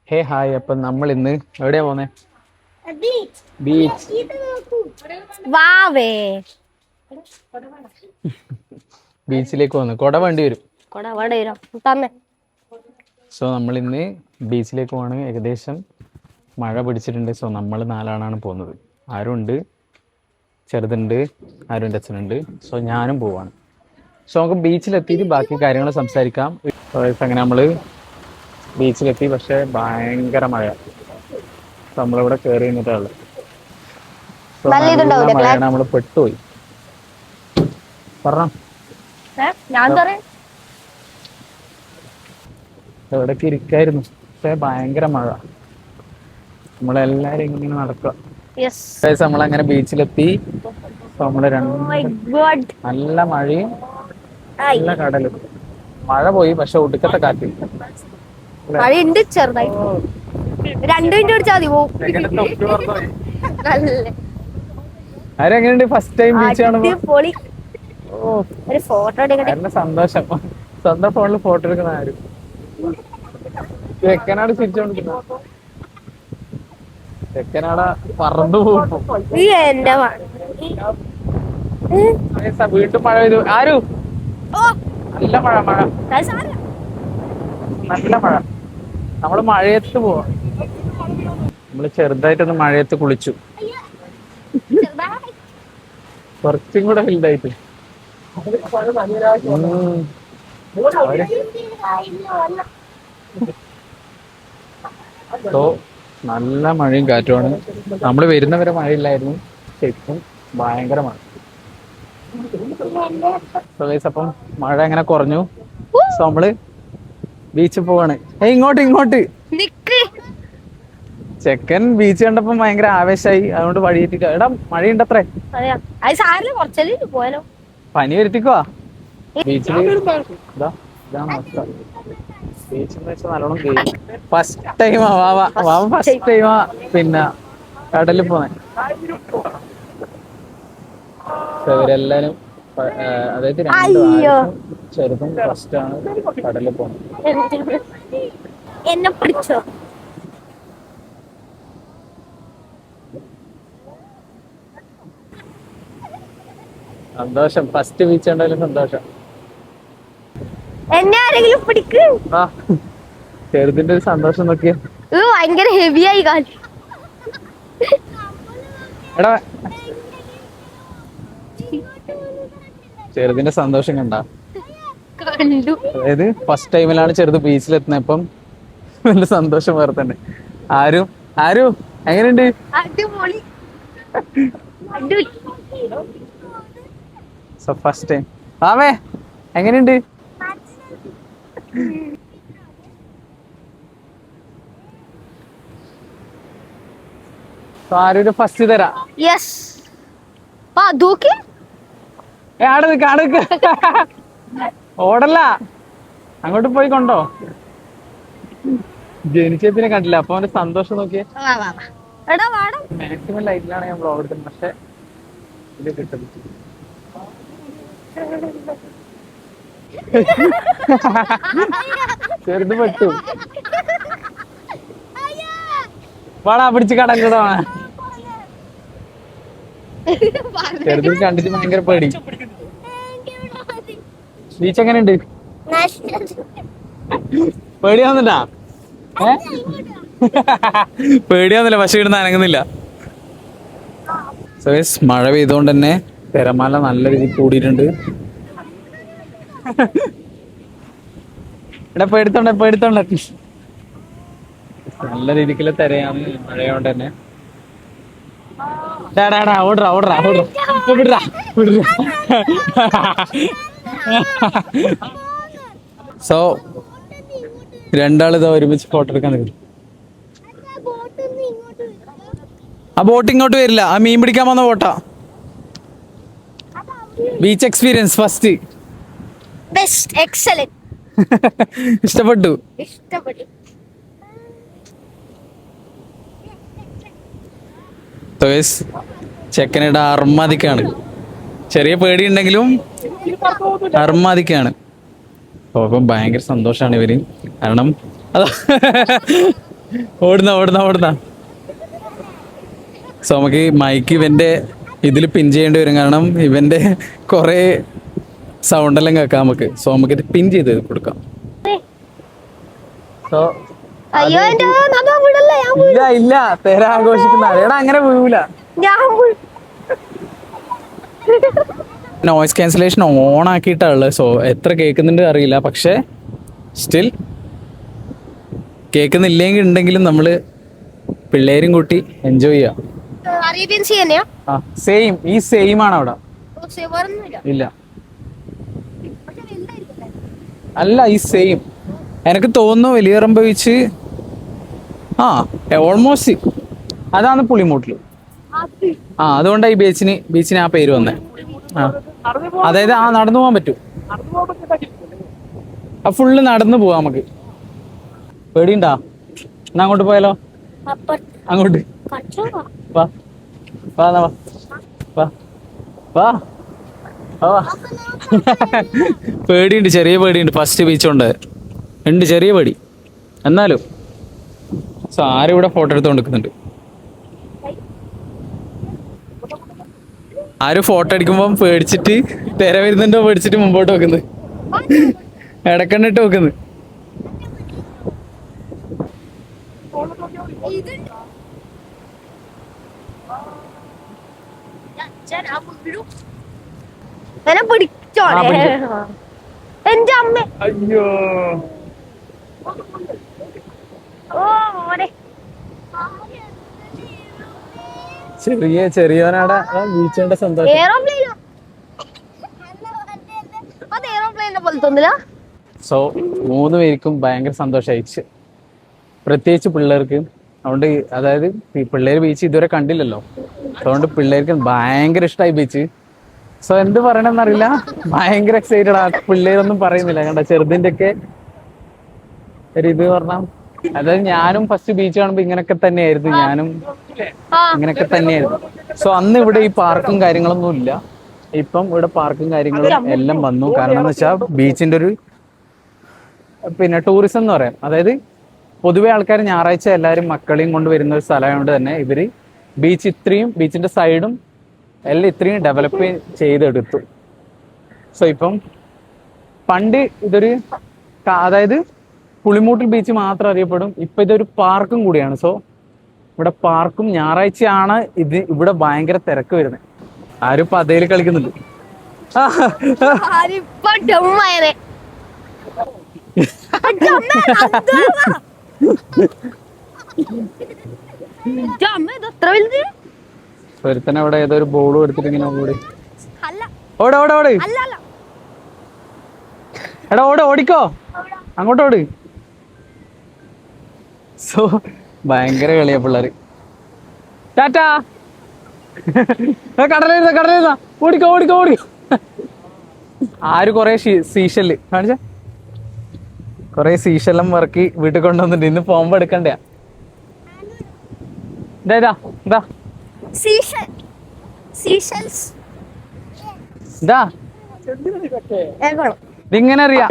ഹേ hi, അപ്പം നമ്മൾ ഇന്ന് എവിടെയാ പോന്നെ? ബീച്ച്. വാവേ ബീച്ചിലേക്ക് പോന്നു. കുട വേണ്ടി വരും. കൊട അവിടെ വരും തന്നെ. സോ നമ്മൾ ഇന്ന് ബീച്ചിലേക്ക് പോവാണ്. ഏകദേശം മഴ പിടിച്ചിട്ടുണ്ട്. സോ നമ്മൾ നാലാളാണ് പോകുന്നത്. ആരുണ്ട്, ചെറുതുണ്ട്, ആരുണ്ട്, അച്ഛനുണ്ട്. സോ ഞാനും പോവാണ്. സോ നമുക്ക് ബീച്ചിലെത്തിയിട്ട് ബാക്കി കാര്യങ്ങൾ സംസാരിക്കാം. അങ്ങനെ നമ്മൾ ബീച്ചിലെത്തി. പക്ഷേ ഭയങ്കര മഴ. സോ നമ്മളിവിടെ കയറി നിന്നിട്ടുള്ളത്. സോ നല്ല മഴയാണ്. നമ്മൾ പെട്ടുപോയി. പറഞ്ഞോ, ഞാൻ എവിടേക്ക് ഇരിക്കായിരുന്നു. പക്ഷേ ഭയങ്കര മഴ. നമ്മളെല്ലാരും ഇങ്ങനെ നടക്കുക. നമ്മളങ്ങനെ ബീച്ചിലെത്തി. നമ്മള് നല്ല മഴയും നല്ല കടലും. മഴ പോയി, പക്ഷെ ഒടുക്കത്തെ കാറ്റ്. മഴയുണ്ട് ചെറുതായി. 2 മിനിറ്റ് പിടിച്ചാൽ മതി പോവും. ആരെങ്ങനെയുണ്ട് ഫസ്റ്റ് ടൈം ബീച്ച് കാണുമ്പോ? ഒരു ഫോട്ടോ എടുക്കട്ടെ. സന്തോഷം. സ്വന്തം ഫോണിൽ ഫോട്ടോ എടുക്കുന്ന ആരും ചെക്കനാട് ചിരിച്ചോണ്ടിരിക്കുന്നത്. ചെക്കനാട പറന്നു പോകും. വീണ്ടും മഴ പെയ്തു. ആരു നല്ല മഴ നല്ല മഴ. നമ്മള് മഴയത്ത് പോവാ. നമ്മള് ചെറുതായിട്ടൊന്ന് മഴയത്ത് കുളിച്ചു. കുറച്ചും കൂടെ വലുതായിട്ട്. സോ നല്ല മഴയും കാറ്റുമാണ്. നമ്മള് വരുന്നവരെ മഴയില്ലായിരുന്നു. ശരിക്കും ഭയങ്കര മഴ. അപ്പം മഴ അങ്ങനെ കുറഞ്ഞു. സോ നമ്മള് ബീച്ചിൽ പോവാണ്. ഇങ്ങോട്ട് ചെക്കൻ ബീച്ച് കണ്ടപ്പോ ഭയങ്കര ആവേശമായി. അതുകൊണ്ട് വഴിയെത്തിക്ക. എടാ മഴയുണ്ടത്രേ. പനി വരുത്തിക്കുവാ. ബീച്ചില് ബീച്ചിൽ വെച്ചാൽ നല്ലോണം കേറി. ഫസ്റ്റ് ടൈമാ വാവ ഫസ്റ്റ് ടൈമാ പിന്നെ കടലിൽ പോന്നെ. ഇവരെല്ലാരും അതായത് 2 ചെറുതും ഫസ്റ്റ് ആണ് കടലിൽ പോകുന്നത്. എന്നെ പിടിച്ചോ. സന്തോഷം. ഫസ്റ്റ് ബീച്ച് ഉണ്ടായാലും സന്തോഷം. എന്നെ ആരെങ്കിലും പിടിക്ക്. ചെറുതിന്റെ ഒരു സന്തോഷം നോക്കിയ. ഭയങ്കര ഹെവിയായി കാല്. എടാ ചെറുതിന്റെ സന്തോഷം കണ്ട. അതായത് ഫസ്റ്റ് ടൈമിലാണ് ചെറുത് ബീച്ചിലെത്തുന്നത്. ഇപ്പം നല്ല സന്തോഷം വേറെ തന്നെ. ആരു എങ്ങനെയുണ്ട്? So first time. ആവേ എങ്ങനെയുണ്ട്? ആരൊരു ഫസ്റ്റ് തരാ. ഓടല്ല, അങ്ങോട്ട് പോയി കൊണ്ടോ. ജനിച്ചതിനെ കണ്ടില്ല. അപ്പൊ അവന്റെ സന്തോഷം നോക്കിയേ. മാക്സിമം ലൈറ്റിലാണ് ഞാൻ ബ്ലോഗ് എടുത്തത്. പക്ഷെ ഇത് കിട്ടും. ചെറുത് പെട്ടു. വാടാ പിടിച്ച് കടലിടാ. ചെറുതിന് കണ്ടിട്ട് ഭയങ്കര പേടി. ബീച്ച് എങ്ങനെയുണ്ട്? പേടിയാവുന്നില്ല. പേടിയാവുന്നില്ല, പക്ഷെ ഇടുന്ന് അനങ്ങുന്നില്ല. മഴ പെയ്തുകൊണ്ട് തന്നെ തിരമാല നല്ല രീതിയിൽ കൂടിയിട്ടുണ്ട്. ഇവിടെ പേടിത്തോണ്ട നല്ല രീതിക്കുള്ള തിരയാണ് മഴയോണ്ട് തന്നെ. ഓടറാ. സോ രണ്ടാളിതാ ഒരുമിച്ച് ഫോട്ടോ എടുക്കാൻ നിൽക്കും. ആ ബോട്ട് ഇങ്ങോട്ട് വരില്ല. ആ മീൻ പിടിക്കാൻ വന്ന ബോട്ടാ. Beach experience first. ഇഷ്ടപ്പെട്ടു. ചെക്കനിടെ അർമാദിക്കാണ്. ചെറിയ പേടി ഉണ്ടെങ്കിലും അർമാദിക്കാണ്. അപ്പം ഭയങ്കര സന്തോഷാണ് ഇവര്. കാരണം ഓടുന്ന സോ നമുക്ക് ഈ മൈക്ക് ഇവന്റെ ഇതിൽ പിൻ ചെയ്യേണ്ടി വരും, കാരണം ഇവന്റെ കുറെ സൗണ്ട് എല്ലാം കേൾക്കാം നമുക്ക്. സോ നമുക്ക് ഇത് പിൻ ചെയ്ത് കൊടുക്കാം. സോ അയ്യോ എന്റെ നഖം വിടല്ലേ, ഞാൻ ഇല്ല ഇല്ല തെര ആഘോഷിക്കുന്ന എടാ അങ്ങനെ വീഴൂല. നോയ്സ് ക്യാൻസലേഷൻ ഓൺ ആക്കിയിട്ടാണുള്ളത്. സോ എത്ര കേൾക്കുന്നുണ്ട് അറിയില്ല, പക്ഷെ സ്റ്റിൽ കേൾക്കുന്നില്ലെങ്കിൽ ഉണ്ടെങ്കിലും നമ്മള് പിള്ളേരും കൂട്ടി എൻജോയ് ചെയ്യാം. അറേബ്യൻ സീ തന്നെയാ? സെയിം, ഈ സെയിം ആണ് അവിടെ. ഇല്ല അല്ല, ഈ സെയിം എനിക്ക് തോന്നുന്നു. വലിയറമ്പ് ബീച്ച് ഓൾമോസ്റ്റ് അതാണ് പുളിമൂട്ടില്. അതുകൊണ്ടാണ് ഈ ബീച്ചിന് ആ പേര് വന്നേ. അതായത് നടന്നു പോകാൻ പറ്റും. ഫുള്ള് നടന്നു പോവാം നമുക്ക്. പേടിയുണ്ടാ? എന്നാ അങ്ങോട്ട് പോയാലോ? അങ്ങോട്ട് വാ വാ വാ വാ വാ വാ. പേടിയുണ്ട്, ചെറിയ പേടിയുണ്ട്. ഫസ്റ്റ് ബീച്ച് കൊണ്ട് ഉണ്ട് ചെറിയ പേടി എന്നാലും. സോ ആരും ഇവിടെ ഫോട്ടോ എടുത്തുകൊണ്ടിരിക്കുന്നുണ്ട്. ആരും ഫോട്ടോ അടിക്കുമ്പോ പേടിച്ചിട്ട് തിര വരുന്നുണ്ടോ പേടിച്ചിട്ട് മുമ്പോട്ട് വെക്കുന്നത്, ഇടക്കണ്ണിട്ട് വെക്കുന്നത്. എന്റെ അമ്മ അയ്യോ ചെറിയവനാടെ ബീച്ചിന്റെ സന്തോഷം. സോ 3 പേർക്കും ഭയങ്കര സന്തോഷമായി, പ്രത്യേകിച്ച് പിള്ളേർക്ക്. അതുകൊണ്ട് അതായത് പിള്ളേർ ബീച്ച് ഇതുവരെ കണ്ടില്ലല്ലോ, അതുകൊണ്ട് പിള്ളേർക്ക് ഭയങ്കര ഇഷ്ടമായി ബീച്ച്. സോ എന്ത് പറയണമെന്നറിയില്ല, ഭയങ്കര എക്സൈറ്റഡ് ആ. പിള്ളേരൊന്നും പറയുന്നില്ല, കണ്ട ചെറുതിന്റെ ഒക്കെ ഒരു ഇത് പറഞ്ഞാൽ. അതായത് ഞാനും ഫസ്റ്റ് ബീച്ച് കാണുമ്പോ ഇങ്ങനൊക്കെ തന്നെയായിരുന്നു, ഞാനും ഇങ്ങനൊക്കെ തന്നെയായിരുന്നു. സോ അന്ന് ഇവിടെ ഈ പാർക്കും കാര്യങ്ങളൊന്നും ഇല്ല. ഇപ്പം ഇവിടെ പാർക്കും കാര്യങ്ങളും എല്ലാം വന്നു. കാരണം എന്ന് വെച്ചാൽ ബീച്ചിന്റെ ഒരു പിന്നെ ടൂറിസം എന്ന് പറയാം. അതായത് പൊതുവെ ആൾക്കാർ ഞായറാഴ്ച എല്ലാവരും മക്കളെയും കൊണ്ട് വരുന്ന ഒരു സ്ഥലമായതുകൊണ്ട് തന്നെ ഇവര് ബീച്ചിന്റെ സൈഡും എല്ലാം ഇത്രയും ഡെവലപ്പ് ചെയ്തെടുത്തു. സോ ഇപ്പം പണ്ട് ഇതൊരു അതായത് പുളിമൂട്ടിൽ ബീച്ച് മാത്രം അറിയപ്പെടും, ഇപ്പൊ ഇതൊരു പാർക്കും കൂടിയാണ്. സോ ഇവിടെ പാർക്കും ഞായറാഴ്ചയാണ് ഇവിടെ ഭയങ്കര തിരക്ക് വരുന്നത്. ആരും ഇപ്പൊ അതേല് കളിക്കുന്നുണ്ട്. ഒരുത്തനെ അവിടെ ഏതോ ഒരു ബോളും എടുത്തിട്ട് ഇങ്ങനെ ഓട് എടാ ഓടിക്കോ, അങ്ങോട്ടോട്. സോ ഭയങ്കര കളിയാ പിള്ളേര്. ടാറ്റാ, കടലെഴുതാ ഓടിക്കോ. ആര് കൊറേ സീഷല് കാണിച്ച കൊറേ സീഷെല്ലാം വറക്കി വീട്ടിൽ കൊണ്ടുവന്നിട്ട് ഇന്ന് പോകുമ്പോ എടുക്കണ്ടയാ. ഇതിങ്ങനെ അറിയാ.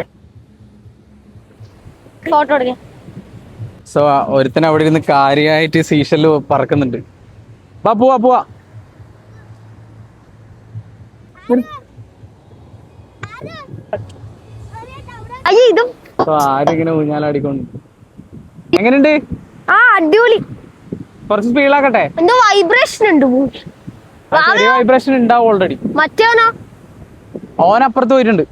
സോ ഒരുത്തൻ അവിടെ ഇരുന്ന് കാര്യമായിട്ട് സീഷല് പറക്കുന്നുണ്ട്. പോവാ. ആരിങ്ങനെ ഊഞ്ഞാലാടിക്കൊണ്ട്. എങ്ങനെയുണ്ട്? അടിപൊളി. കുറച്ച് സ്പീഡാക്കട്ടെ. എന്തോ വൈബ്രേഷൻ ഉണ്ട്. വൈബ്രേഷൻ ഉണ്ടാവും ഓൾറെഡി. മറ്റേവനോ? ഓനപ്പുറത്ത് പോയിട്ടുണ്ട്.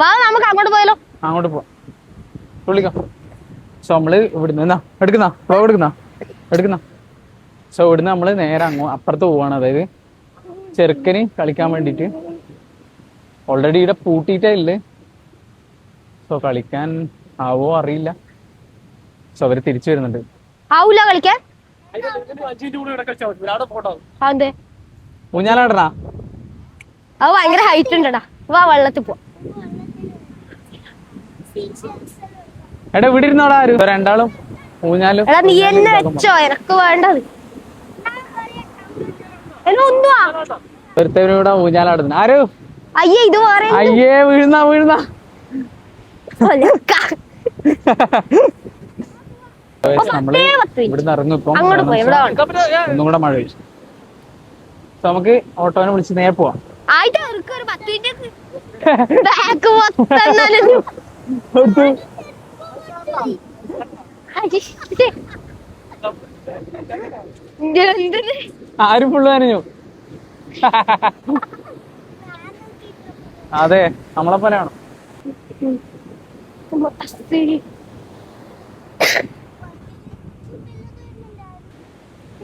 വാ നമുക്ക് അങ്ങോട്ട് പോയാലോ? അങ്ങോട്ട് പോവാം, വിളിക്കാം. സോ നമ്മള് ഇവിടുന്ന് എടുക്കുന്ന സോ ഇവിടുന്ന് നമ്മള് നേരെ അപ്പുറത്ത് പോവാണ്. അതായത് ചെറുക്കന് കളിക്കാൻ വേണ്ടിട്ട് ഓൾറെഡി ഇവിടെ പൂട്ടിയിട്ടില്ലേ. സോ കളിക്കാൻ ആവോ അറിയില്ല. സോ അവര് തിരിച്ചു വരുന്നുണ്ട്. ആവൂല കളിക്കാൻ. ഊഞ്ഞാലാടണ അത് ഭയങ്കര ഹൈറ്റ് ഉണ്ടടാ. വാ വെള്ളത്തിൽ പോ. എടാ ഇവിടെ ഇരുന്നോടാ. രണ്ടാളും ഊഞ്ഞാലും. എടാ നീ എന്നെ വെച്ചോ, എനക്ക് വേണ്ടത്. ഒരുത്തവനിവിടെ ഊഞ്ഞാലാടുന്നു. ആരോ അയ്യേ ഇത് വേറെ. അയ്യേ വീഴുന്ന നമ്മള് ഇവിടുന്ന് ഇറങ്ങും ഇപ്പം. അങ്ങോട്ട് പോയി ഇവിടെ ഒന്നും കൂടെ മഴ പെയ്യും. നമുക്ക് ഓട്ടോനെ വിളിച്ച് നേരെ പോവാം. ആയിട്ട് അവർക്ക് ഒരു 10 മിനിറ്റ് ബാക്ക് മൊത്തം നനഞ്ഞു. ആരും ഫുള്ള് നനഞ്ഞു. അതെ, നമ്മളെ പോലെയാണ്.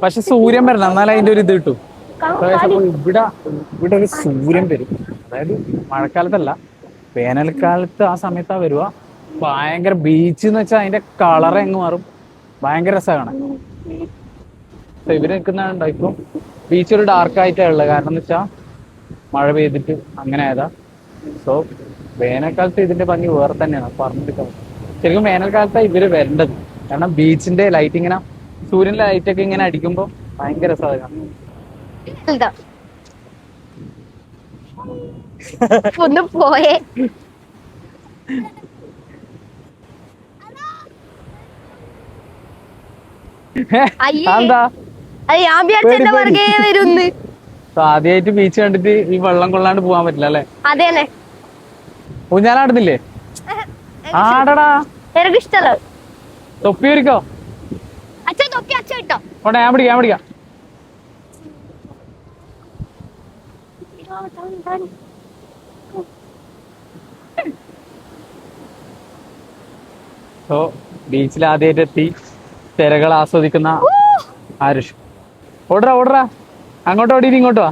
പക്ഷെ സൂര്യൻ വരണം, എന്നാലും അതിന്റെ ഒരു ഇത് കിട്ടും. ഇവിടെ ഇവിടെ ഒരു സൂര്യൻ വരും. അതായത് മഴക്കാലത്തല്ല, വേനൽക്കാലത്ത് ആ സമയത്താ വരുക. ഭയങ്കര ബീച്ച് എന്ന് വെച്ചാൽ അതിന്റെ കളർ എങ്ങ് മാറും. ഭയങ്കര രസമാണ്. ഇവര് നിൽക്കുന്നുണ്ടോ ഇപ്പം ബീച്ച് ഒരു ഡാർക്ക് ആയിട്ടാ ഉള്ളത്. കാരണം എന്ന് വെച്ചാൽ മഴ പെയ്തിട്ട് അങ്ങനെ ആയതാ. സോ വേനൽക്കാലത്ത് ഇതിന്റെ ഭംഗി വേറെ തന്നെയാണ്, പറഞ്ഞിട്ട്. ശരിക്കും വേനൽക്കാലത്താണ് ഇവര് വരേണ്ടത്. കാരണം ബീച്ചിന്റെ ലൈറ്റ് ഇങ്ങനെ, സൂര്യന്റെ ലൈറ്റ് ഒക്കെ ഇങ്ങനെ അടിക്കുമ്പോ ഭയങ്കര രസമാണ്. ഒന്ന് പോയേ. എന്താ ആദ്യമായിട്ട് ബീച്ച് കണ്ടിട്ട് ഈ വെള്ളം കൊള്ളാണ്ട് പോവാൻ പറ്റില്ല അല്ലെ? അതെ. ഊഞ്ഞാലാടുന്നില്ലേ? ആടടാ, എനിക്ക് ഇഷ്ടമല്ല. തൊപ്പി ഒരുക്കോ? അച്ഛൻ തൊപ്പി അച്ഛൻ ഇട്ടോ. ഓട്ടെ, ഞാൻ പിടിക്കാം. സോ ബീച്ചിൽ ആദ്യമായിട്ട് എത്തി തിരകൾ ആസ്വദിക്കുന്ന ആരുഷ്. ഓടറാ, അങ്ങോട്ട് ഓടി, ഇങ്ങോട്ട് വാ.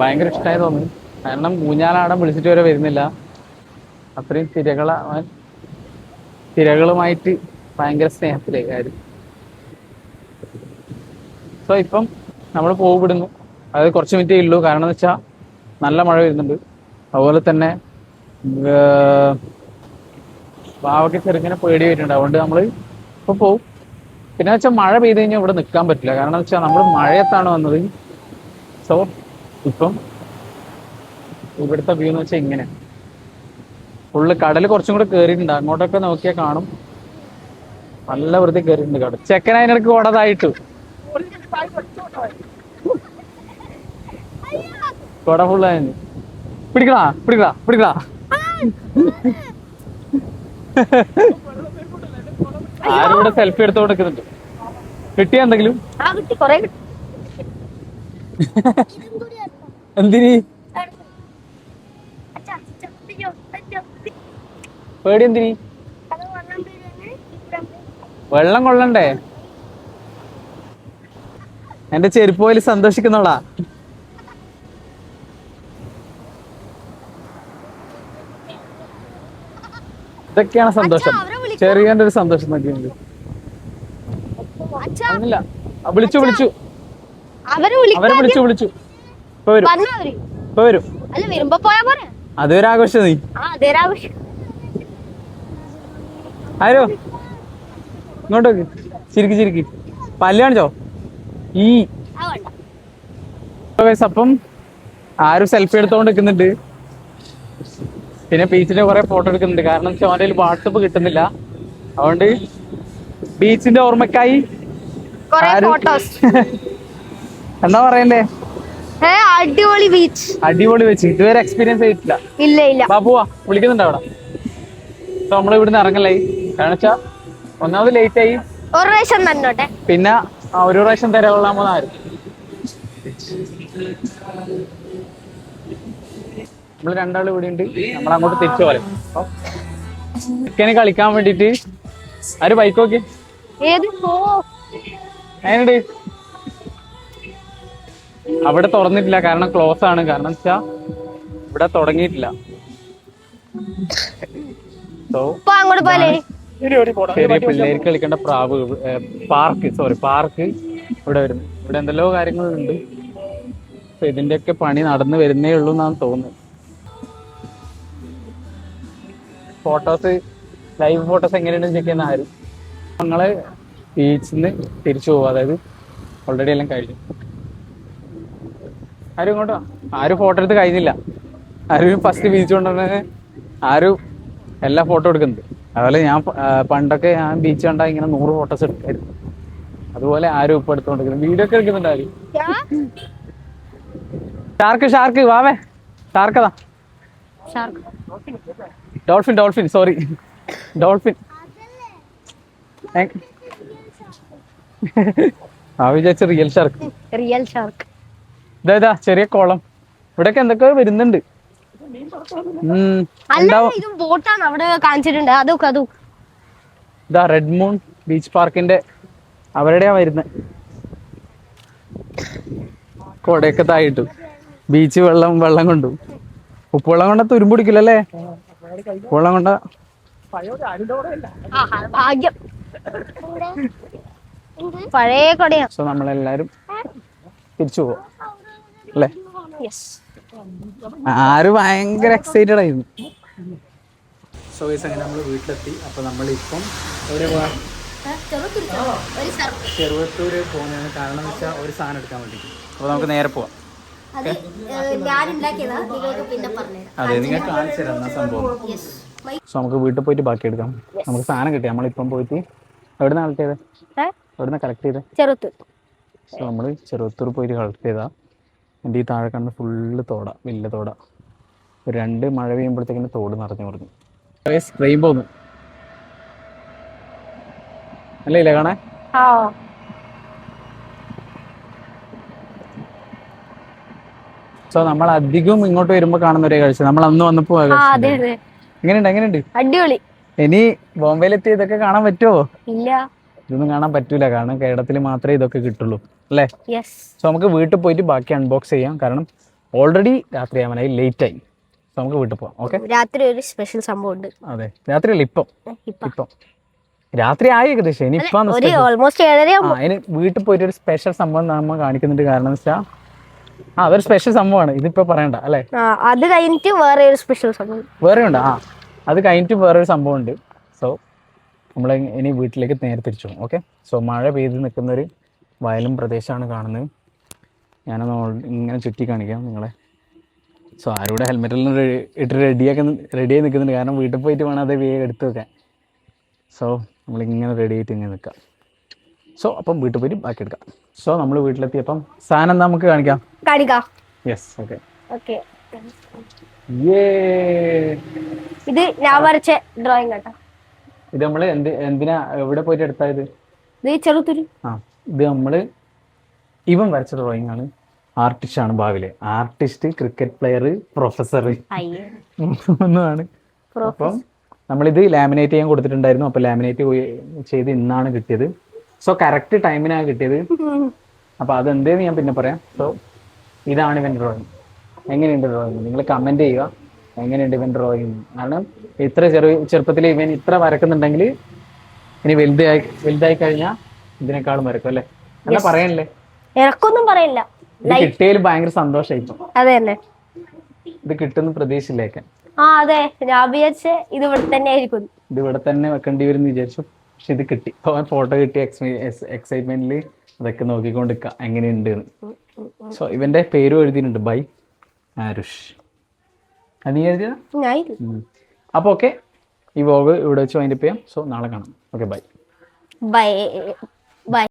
ഭയങ്കര ഇഷ്ടമായി തോന്നുന്നു. കാരണം ഊഞ്ഞാലാടം വിളിച്ചിട്ട് വരെ വരുന്നില്ല. അത്രയും തിരകളുമായിട്ട് ഭയങ്കര സ്നേഹത്തിലേ കാര്യം. സോ ഇപ്പം നമ്മൾ പോകുവിടുന്നു. അത് കുറച്ച് മിനിറ്റേ ഉള്ളൂ. കാരണം എന്ന് വെച്ചാൽ നല്ല മഴ വരുന്നുണ്ട്. അതുപോലെ തന്നെ പാവയ്ക്ക് ചെറുങ്ങനെ പേടി വരുന്നുണ്ട്. അതുകൊണ്ട് നമ്മൾ ഇപ്പൊ പോകും. പിന്നെ വെച്ചാൽ മഴ പെയ്ത് കഴിഞ്ഞാൽ ഇവിടെ നിൽക്കാൻ പറ്റില്ല. കാരണം എന്ന് വെച്ചാൽ നമ്മൾ മഴയത്താണ് വന്നത്. സോ ഇപ്പം ഇവിടുത്തെ വ്യൂ എന്ന് വെച്ചാൽ ഇങ്ങനെ ഫുള്ള് കടൽ കുറച്ചും കൂടെ കയറിയിട്ടുണ്ട്. അങ്ങോട്ടൊക്കെ നോക്കിയാൽ കാണും. നല്ല വൃത്തി കയറിയിട്ടുണ്ട് കടൽ. ചെക്കൻ അതിനിടയ്ക്ക് ഓടതായിട്ടു കൊട ഫുള്ളായിരുന്നു. പിടിക്കടാ. ആരും ഇവിടെ സെൽഫി എടുത്തോണ്ട് നിൽക്കുന്നുണ്ട്. കിട്ടിയ എന്തെങ്കിലും? എന്തിന് പേടി? എന്തിന്? വെള്ളം കൊള്ളണ്ടേ? എന്റെ ചെരുപ്പ് പോലും സന്തോഷിക്കുന്നോടാ. ഇതൊക്കെയാണ് സന്തോഷം. ചെറിയ ഒരു സന്തോഷം നോക്കിയുണ്ട്. ഒന്നില്ല, വിളിച്ചു അവരെ വിളിച്ചു. ഇപ്പൊ വരും. അതൊരാഘോഷം. നീ ആരോ ഇങ്ങോട്ട് ചിരിക്ക് പല്ല് കാണിച്ചോ? അപ്പം ആരും സെൽഫി എടുത്തോണ്ട് നിൽക്കുന്നുണ്ട്. പിന്നെ ബീച്ചിന്റെ കുറെ ഫോട്ടോ എടുക്കുന്നുണ്ട്. കാരണം അവന്റെ കയ്യിൽ വാട്സപ്പ് കിട്ടുന്നില്ല. അതുകൊണ്ട് ബീച്ചിന്റെ ഓർമ്മക്കായി എന്താ പറയണ്ടേ? അടിപൊളി ബീച്ച് ഇതുവരെ എക്സ്പീരിയൻസ് ചെയ്തിട്ടില്ല. ബാബുവാ വിളിക്കുന്നുണ്ട് അവിടെ. നമ്മൾ ഇവിടുന്ന് ഇറങ്ങലായി. കാരണം വെച്ചാ ഒന്നാമത് ലേറ്റ് ആയി. പിന്നെ ഒരു പ്രാവശ്യം തിരകൊള്ളാൻ പോകുന്ന ആരും. നമ്മള് രണ്ടാളും ഇവിടെ ഉണ്ട്. നമ്മൾ അങ്ങോട്ട് തിരിച്ചു പോലും ചിക്കന് കളിക്കാൻ വേണ്ടിട്ട് ആര് ബൈക്ക് നോക്കി അതിനുണ്ട്. അവിടെ തുറന്നിട്ടില്ല, കാരണം ക്ലോസ് ആണ്. കാരണം വെച്ചാ ഇവിടെ തുടങ്ങിയിട്ടില്ല. ചെറിയ പിള്ളേർക്ക് കളിക്കേണ്ട പാർക്ക് ഇവിടെ വരുന്നു. ഇവിടെ എന്തെല്ലോ കാര്യങ്ങളുണ്ട്. ഇതിന്റെയൊക്കെ പണി നടന്നു വരുന്നേ ഉള്ളൂ എന്നാണ് തോന്നുന്നത്. ലൈവ് ഫോട്ടോസ് എങ്ങനെയുണ്ടെന്ന് ചെക്ക് ചെയ്യുന്ന ആരും. ഞങ്ങള് ബീച്ചിൽ നിന്ന് തിരിച്ചു പോകും. അതായത് ഓൾറെഡി എല്ലാം കഴിഞ്ഞു. ആരും ഇങ്ങോട്ടോ ആരും ഫോട്ടോ എടുത്ത് കഴിഞ്ഞില്ല. ആരും ഫസ്റ്റ് ബീച്ച് കൊണ്ടുവന്നെ ആരും എല്ലാ ഫോട്ടോ എടുക്കുന്നുണ്ട്. അതുപോലെ ഞാൻ പണ്ടൊക്കെ ഞാൻ ബീച്ച് കണ്ടാൽ ഇങ്ങനെ 100 ഫോട്ടോസ് എടുക്കായിരുന്നു. അതുപോലെ ആരും ഇപ്പൊ എടുത്തോണ്ടിരിക്കുന്നു. വീഡിയോ ഒക്കെ എടുക്കുന്നുണ്ട് ആരും. ഷാർക്ക് വാവേ, ഷാർക്കതാ. Dolphin sorry, dolphin. ആ വിചാരിച്ച റിയൽ ഷാർക്ക്. ഇതാ ചെറിയ കുളം. ഇവിടെയൊക്കെ എന്തൊക്കെയോ വരുന്നുണ്ട്. ബോട്ടാണ് അവിടെ കാണിച്ചിട്ടുണ്ട്. അതും ഇതാ റെഡ് മൂൺ ബീച്ച് പാർക്കിന്റെ അവരുടെയാ വരുന്നത്. കൊടയൊക്കെ തായിട്ടു ബീച്ച് വെള്ളം കൊണ്ടു. ഉപ്പുവെള്ളം കൊണ്ട തുരുമ്പുടിക്കില്ലല്ലേ? ഉപ്പുവെള്ളം കൊണ്ട ഭാഗ്യം. പഴയ കൊടയാ. സോ നമ്മളെല്ലാരും തിരിച്ചു പോവാം അല്ലേ? ആരും ഭയങ്കര എക്സൈറ്റഡ് ആയിരുന്നു. സോ അങ്ങനെ നമ്മൾ വീട്ടിലെത്തി. അപ്പൊ നമ്മളിപ്പം എവിടെ പോവാ? ചെറുവത്തൂര് പോകുന്നതാണ്. കാരണം എന്ന് വെച്ചാൽ ഒരു സാധനം എടുക്കാൻ വേണ്ടി. അപ്പൊ നമുക്ക് നേരെ പോവാം. അതെ, നിങ്ങൾ കാണിച്ചു തരാം എന്നാ സംഭവം. സോ നമുക്ക് വീട്ടിൽ പോയിട്ട് ബാക്കി എടുക്കാം. നമുക്ക് സാധനം കിട്ടി. നമ്മളിപ്പം പോയിട്ട് എവിടുന്ന കളക്ട് ചെയ്തത്? എവിടുന്ന കളക്ട് ചെയ്തത്? ചെറുവത്തൂർ. സോ നമ്മള് ചെറുവത്തൂർ പോയിട്ട് കളക്ട് ചെയ്താ. എൻ്റെ ഈ താഴെ കണ്ട് ഫുള്ള് തോട, വലിയ തോട. 2 മഴ പെയ്യുമ്പോഴത്തേക്കിന് തോട് നിറഞ്ഞു പറഞ്ഞു. റെയിൻബോ ഒന്ന് അല്ലേ കാണാൻ? സോ നമ്മൾ അധികം ഇങ്ങോട്ട് വരുമ്പോ കാണുന്ന ഒരേ കാഴ്ച നമ്മൾ അന്ന് വന്നപ്പോ എങ്ങനെയുണ്ട്? അടിപൊളി. ഇനി ബോംബെയിലെത്തി ഇതൊക്കെ കാണാൻ പറ്റുമോ? ഇല്ല, ഇതൊന്നും കാണാൻ പറ്റൂല. കാരണം കേരളത്തിൽ മാത്രമേ ഇതൊക്കെ കിട്ടുള്ളൂ അല്ലേ? സോ നമുക്ക് വീട്ടിൽ പോയിട്ട് ബാക്കി അൺബോക്സ് ചെയ്യാം. കാരണം ഓൾറെഡി രാത്രി ആവാനായി, ലേറ്റ് ആയി. സോ നമുക്ക് വീട്ടിൽ പോവാം. ഓക്കെ, രാത്രി ഒരു സ്പെഷ്യൽ സംഭവം ഉണ്ട്. അതെ, രാത്രിയല്ല, ഇപ്പം രാത്രി ആയി ഏകദേശം. ഇനി ഇപ്പൊ അതിന് വീട്ടിൽ പോയിട്ട് ഒരു സ്പെഷ്യൽ സംഭവം നമ്മൾ കാണിക്കുന്നുണ്ട്. കാരണം എന്ന് വെച്ചാൽ അതൊരു സ്പെഷ്യൽ സംഭവമാണ്. ഇതിപ്പോ പറയണ്ട അല്ലേ? അത് കഴിഞ്ഞിട്ട് വേറെ ഒരു സ്പെഷ്യൽ സംഭവം വേറെ ഉണ്ട്. അത് കഴിഞ്ഞിട്ട് വേറൊരു സംഭവം ഉണ്ട്. സോ നമ്മൾ ഇനി വീട്ടിലേക്ക് നേരെ തിരിച്ചു പോകും. ഓക്കെ, സോ മഴ പെയ്ത് നിൽക്കുന്ന ഒരു വയലും പ്രദേശമാണ് കാണുന്നത്. ഞാനൊന്ന് ഇങ്ങനെ ചുറ്റി കാണിക്കാം നിങ്ങളെ. സോ ആരുടെ ഹെൽമെറ്റെല്ലാം ഇട്ട് റെഡിയായി നിൽക്കുന്നുണ്ട്. കാരണം വീട്ടിൽ പോയിട്ട് വേണം അത് വേഗം എടുത്ത് വെക്കാൻ. സോ നമ്മളിങ്ങനെ റെഡി ആയിട്ട് ഇങ്ങനെ നിൽക്കാം. സോ അപ്പം വീട്ടിൽ പോയിട്ട് ബാക്കി എടുക്കാം. സോ നമ്മൾ വീട്ടിലെത്തിയപ്പം സാധനം എന്താ നമുക്ക് കാണിക്കാം? Yes, okay. ഇത് ഞാൻ വരച്ച ഡ്രോയിങ് കേട്ടോ. ഇത് നമ്മള് എന്തിനാ എവിടെ പോയിട്ട് എടുത്തായത്? ചെറുത്തൂര്. ഇത് നമ്മള് ഇവൻ വരച്ച ഡ്രോയിങ് ആണ്. ആർട്ടിസ്റ്റ് ആണ് ഭാവിയിലെ. ആർട്ടിസ്റ്റ്, ക്രിക്കറ്റ് പ്ലെയർ, പ്രൊഫസർ ഒന്നുമാണ്. അപ്പം നമ്മളിത് ലാമിനേറ്റ് ചെയ്യാൻ കൊടുത്തിട്ടുണ്ടായിരുന്നു. അപ്പൊ ലാമിനേറ്റ് ചെയ്ത് ഇന്നാണ് കിട്ടിയത്. സോ കറക്റ്റ് ടൈമിനാണ് കിട്ടിയത്. അപ്പൊ അതെന്തേന്ന് ഞാൻ പിന്നെ പറയാം. സോ ഇതാണ് ഇവൻ ഡ്രോയിങ്. എങ്ങനെയുണ്ട് ഡ്രോയിങ്? നിങ്ങൾ കമന്റ് ചെയ്യുക എങ്ങനെയുണ്ട് ഇവൻ ഡ്രോയിങ്. കാരണം ഇത്ര ചെറുപ്പത്തിൽ ഇവൻ ഇത്ര വരക്കുന്നുണ്ടെങ്കിൽ ഇനി വലുതായി കഴിഞ്ഞാൽ ഇതിനേക്കാളും വരക്കും അല്ലേ? എന്താ പറയാനല്ലേ? എനക്കൊന്നും പറയില്ല. ഇത് കിട്ടിയതിൽ ഭയങ്കര സന്തോഷമായിപ്പോ. അതെന്നെ, ഇത് കിട്ടുന്ന പ്രതീക്ഷയിലേക്ക്. അതെ, ഞാൻ വിചാരിച്ച ഇത് ഇവിടെ തന്നെ ആയിരിക്കും. ഇത് ഇവിടെ തന്നെ വെക്കേണ്ടി വരും എന്ന് വിചാരിച്ചു. പക്ഷെ ഇത് കിട്ടി. ഫോട്ടോ കിട്ടിയ എക്സൈറ്റ്മെന്റിൽ അതൊക്കെ നോക്കിക്കൊണ്ടിരിക്കുക എങ്ങനെയുണ്ട്. സോ ഇവന്റെ പേരും എഴുതിയിട്ടുണ്ട്, ബൈ ആരുഷ്. അത് നീ എഴുതിയ? അപ്പൊ ഓക്കെ, ഈ വ്ലോഗ് ഇവിടെ വെച്ച് വൈൻഡപ്പ് ചെയ്യാം. സോ നാളെ കാണാം. Okay, by.